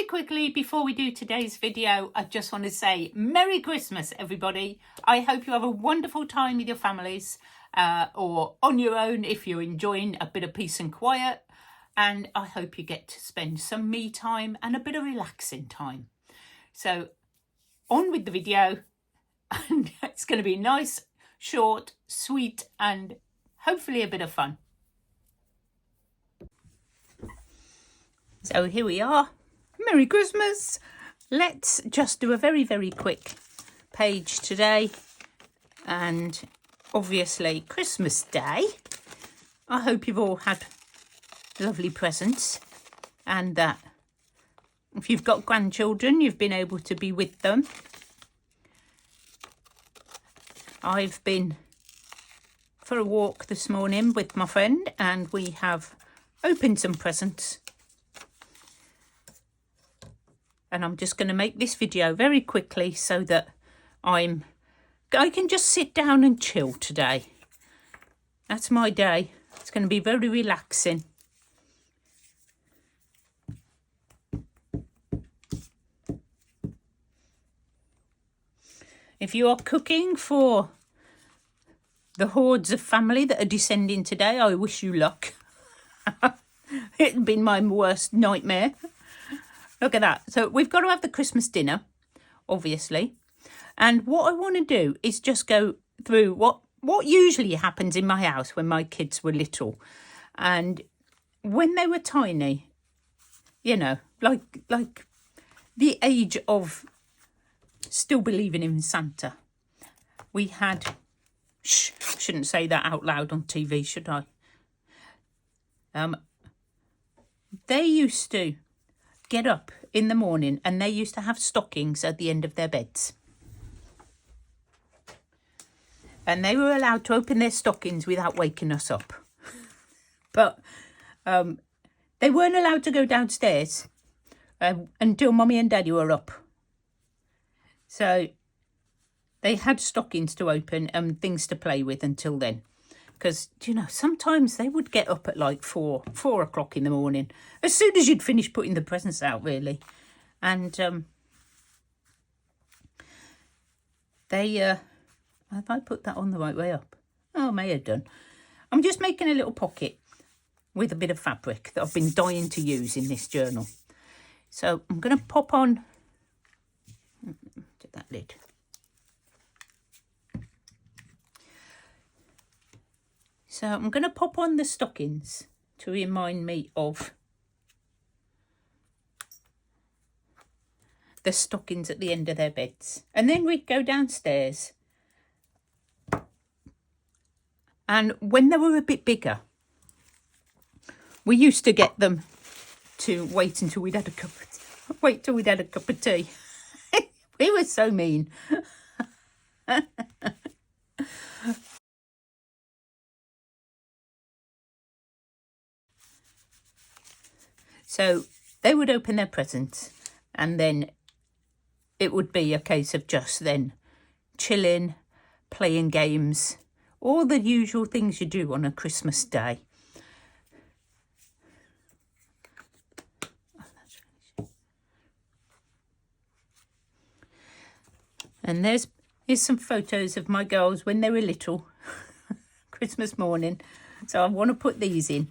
quickly, before we do today's video, I just want to say Merry Christmas, everybody. I hope you have a wonderful time with your families or on your own if you're enjoying a bit of peace and quiet. And I hope you get to spend some me time and a bit of relaxing time. So on with the video. And it's going to be nice, short, sweet, and hopefully a bit of fun. So here we are. Merry Christmas. Let's just do a very, very quick page today. And obviously Christmas Day. I hope you've all had lovely presents and that if you've got grandchildren, you've been able to be with them. I've been for a walk this morning with my friend and we have opened some presents. And I'm just going to make this video very quickly so that I can just sit down and chill today. That's my day. It's going to be very relaxing. If you are cooking for the hordes of family that are descending today, I wish you luck. It's been my worst nightmare. Look at that. So we've got to have the Christmas dinner, obviously. And what I want to do is just go through what usually happens in my house when my kids were little. And when they were tiny, you know, like the age of still believing in Santa. We had, shouldn't say that out loud on TV, should I? They used to get up in the morning and they used to have stockings at the end of their beds. And they were allowed to open their stockings without waking us up. But they weren't allowed to go downstairs until Mummy and Daddy were up. So they had stockings to open and things to play with until then. Because, you know, sometimes they would get up at like 4 o'clock in the morning. As soon as you'd finished putting the presents out, really. And they, have I put that on the right way up? Oh, I may have done. I'm just making a little pocket with a bit of fabric that I've been dying to use in this journal. So I'm going to pop on to that lid. So I'm going to pop on the stockings to remind me of the stockings at the end of their beds. And then we'd go downstairs. And when they were a bit bigger, we used to get them to wait until we'd had a cup of tea. We were so mean. So they would open their presents and then it would be a case of just then chilling, playing games, all the usual things you do on a Christmas Day. And here's some photos of my girls when they were little, Christmas morning. So I want to put these in.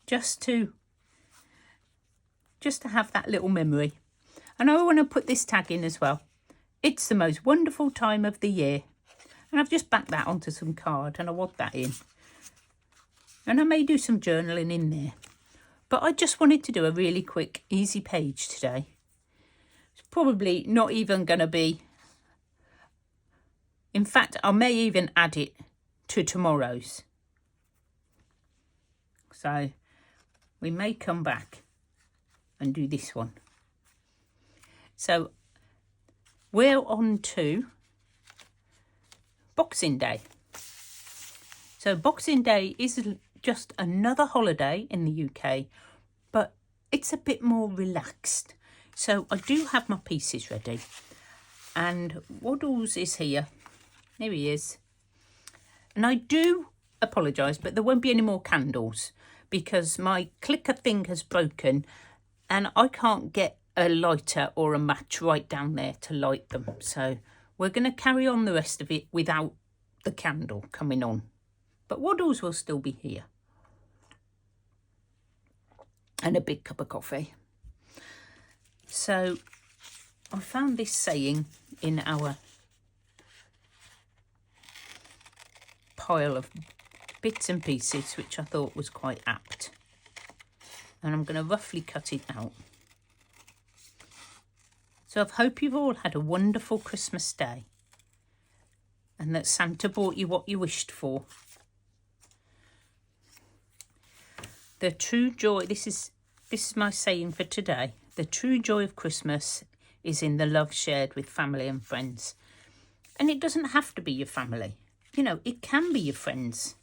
Just to have that little memory. And I want to put this tag in as well. It's the most wonderful time of the year. And I've just backed that onto some card and I want that in. And I may do some journaling in there. But I just wanted to do a really quick, easy page today. It's probably not even going to be... In fact, I may even add it to tomorrow's. So we may come back and do this one. So we're on to Boxing Day. So Boxing Day is just another holiday in the UK, but it's a bit more relaxed. So I do have my pieces ready. And Waddles is here. Here he is. And I do apologise, but there won't be any more candles because my clicker thing has broken And I can't get a lighter or a match right down there to light them. So we're going to carry on the rest of it without the candle coming on. But Waddles will still be here. And a big cup of coffee. So I found this saying in our pile of bits and pieces, which I thought was quite apt. And I'm going to roughly cut it out. So I hope you've all had a wonderful Christmas day and that Santa brought you what you wished for. The true joy, this is my saying for today. The true joy of Christmas is in the love shared with family and friends. And it doesn't have to be your family. You know, it can be your friends.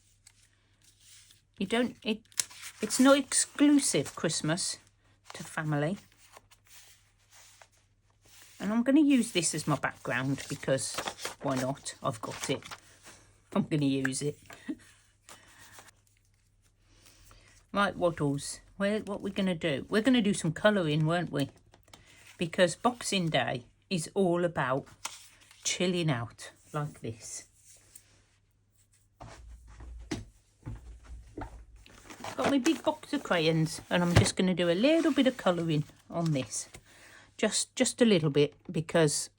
It's not exclusive Christmas to family. And I'm going to use this as my background because why not? I've got it. I'm going to use it. Right, Waddles, what we're going to do? We're going to do some colouring, weren't we? Because Boxing Day is all about chilling out like this. Got my big box of crayons and I'm just going to do a little bit of colouring on this. Just a little bit because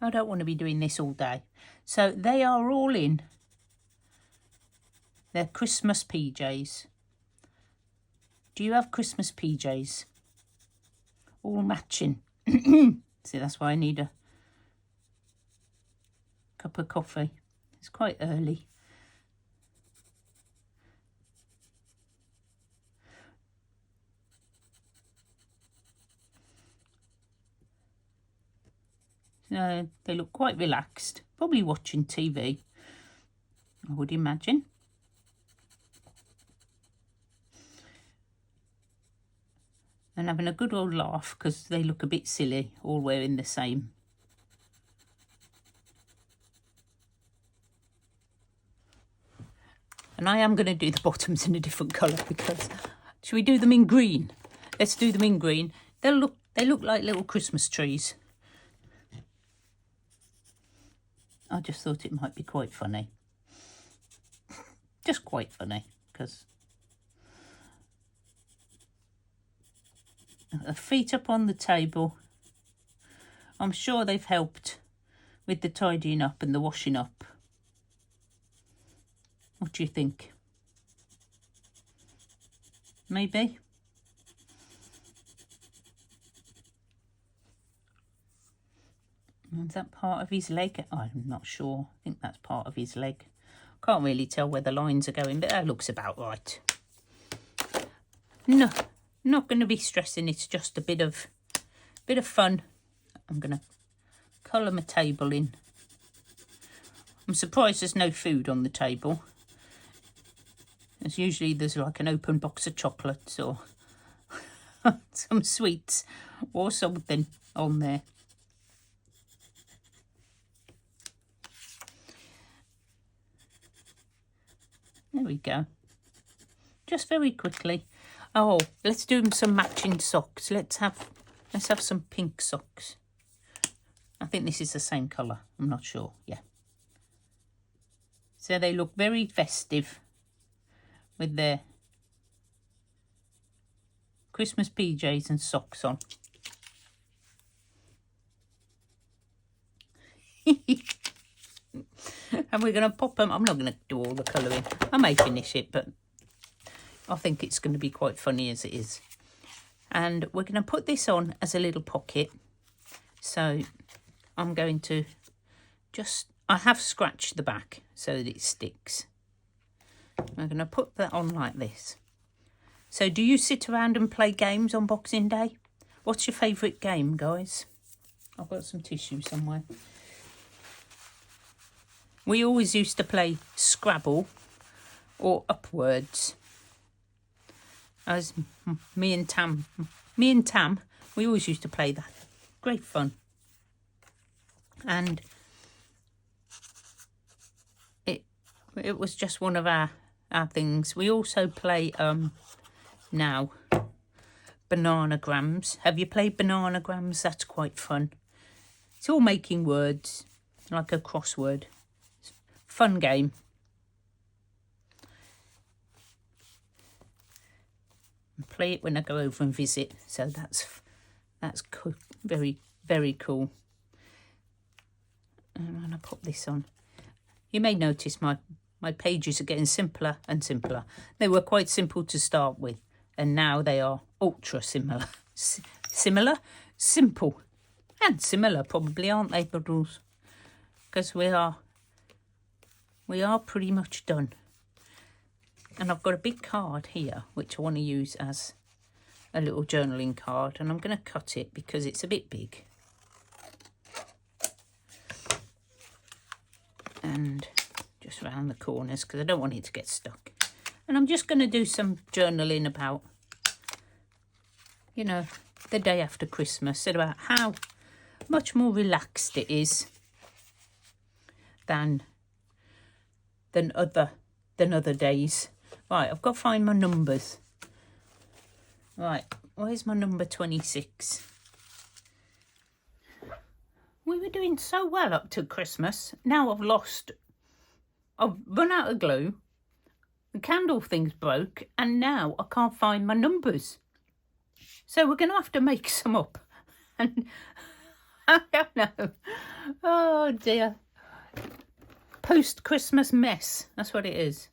I don't want to be doing this all day. So they are all in their Christmas PJs. Do you have Christmas PJs? All matching. See, that's why I need a cup of coffee. It's quite early. They look quite relaxed, probably watching TV, I would imagine. And having a good old laugh because they look a bit silly, all wearing the same. And I am going to do the bottoms in a different colour because, should we do them in green? Let's do them in green. They look like little Christmas trees. I just thought it might be quite funny. Just quite funny, because the feet up on the table. I'm sure they've helped with the tidying up and the washing up. What do you think? Maybe? Is that part of his leg? I'm not sure. I think that's part of his leg. Can't really tell where the lines are going, but that looks about right. No, not going to be stressing. It's just a bit of fun. I'm going to colour my table in. I'm surprised there's no food on the table. As usually there's like an open box of chocolates or some sweets or something on there. There we go. Just very quickly. Oh, let's do some matching socks. Let's have some pink socks. I think this is the same colour. I'm not sure. Yeah. So they look very festive with their Christmas PJs and socks on. And we're going to pop them. I'm not going to do all the colouring. I may finish it, but I think it's going to be quite funny as it is. And we're going to put this on as a little pocket. So I'm going to I have scratched the back so that it sticks. I'm going to put that on like this. So do you sit around and play games on Boxing Day? What's your favourite game, guys? I've got some tissue somewhere. We always used to play Scrabble or Upwards. As me and Tam, we always used to play that. Great fun. And it was just one of our our things. We also play now Bananagrams. Have you played Bananagrams? That's quite fun. It's all making words, like a crossword. Fun game. And play it when I go over and visit. So that's cool. Very, very cool. And I'm going to pop this on. You may notice my pages are getting simpler and simpler. They were quite simple to start with, and now they are ultra similar. Similar? Simple. And similar, probably, aren't they, Buddles? Because we are pretty much done. And I've got a big card here, which I want to use as a little journaling card. And I'm going to cut it because it's a bit big. And just round the corners because I don't want it to get stuck. And I'm just going to do some journaling about, you know, the day after Christmas, and about how much more relaxed it is than other days. Right, I've got to find my numbers. Right, where's my number 26? We were doing so well up to Christmas. Now I've run out of glue. The candle thing's broke, and now I can't find my numbers. So we're going to have to make some up. And I don't know. Oh dear. Post-Christmas mess. That's what it is.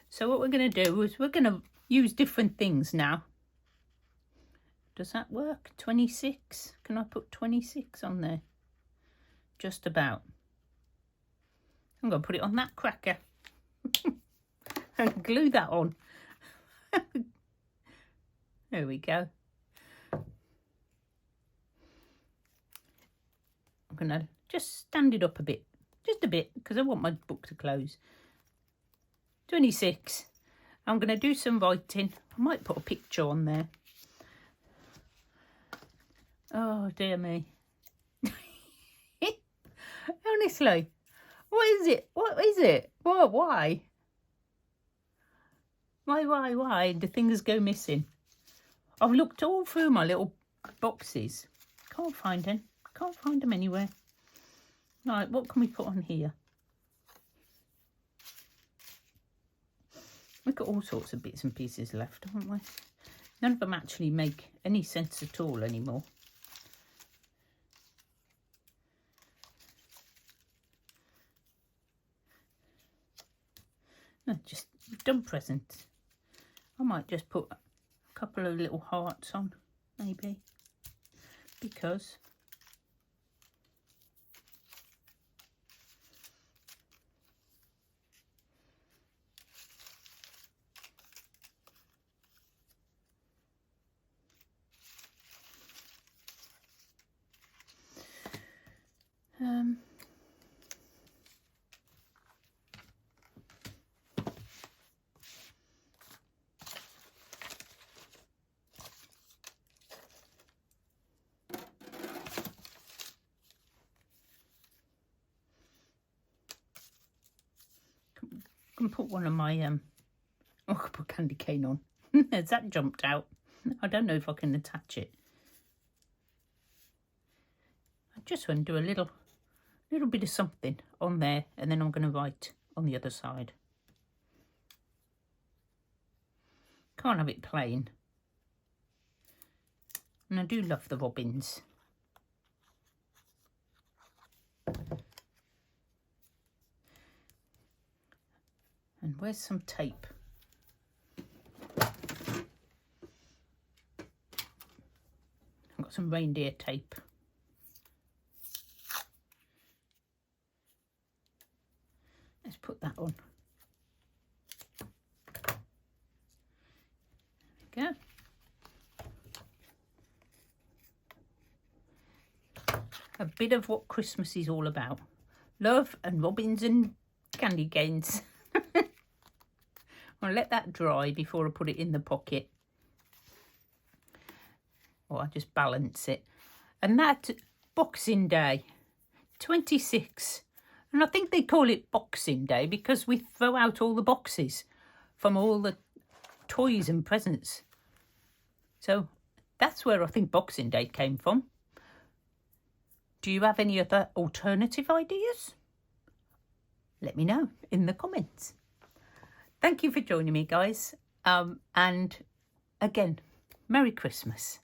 So what we're going to do is we're going to use different things now. Does that work? 26? Can I put 26 on there? Just about. I'm going to put it on that cracker and glue that on. There we go. I'm going to just stand it up a bit. Just a bit, because I want my book to close. 26. I'm going to do some writing. I might put a picture on there. Oh, dear me. Honestly, what is it? What is it? What? Why? Why? Do things go missing? I've looked all through my little boxes. Can't find them. Can't find them anywhere. Right, what can we put on here? We've got all sorts of bits and pieces left, haven't we? None of them actually make any sense at all anymore. No, just done presents. I might just put a couple of little hearts on, maybe, because I can put one of my I could put candy cane on. Has that jumped out? I don't know if I can attach it. I just want to do a little bit of something on there, and then I'm going to write on the other side. Can't have it plain. And I do love the robins. And where's some tape? I've got some reindeer tape. Let's put that on. There we go. A bit of what Christmas is all about. Love and robins and candy canes. I'll let that dry before I put it in the pocket. Or I just balance it. And that Boxing Day, 26. And I think they call it Boxing Day because we throw out all the boxes. from all the toys and presents. So that's where I think Boxing Day came from. Do you have any other alternative ideas? Let me know in the comments. Thank you for joining me, guys. And again, Merry Christmas.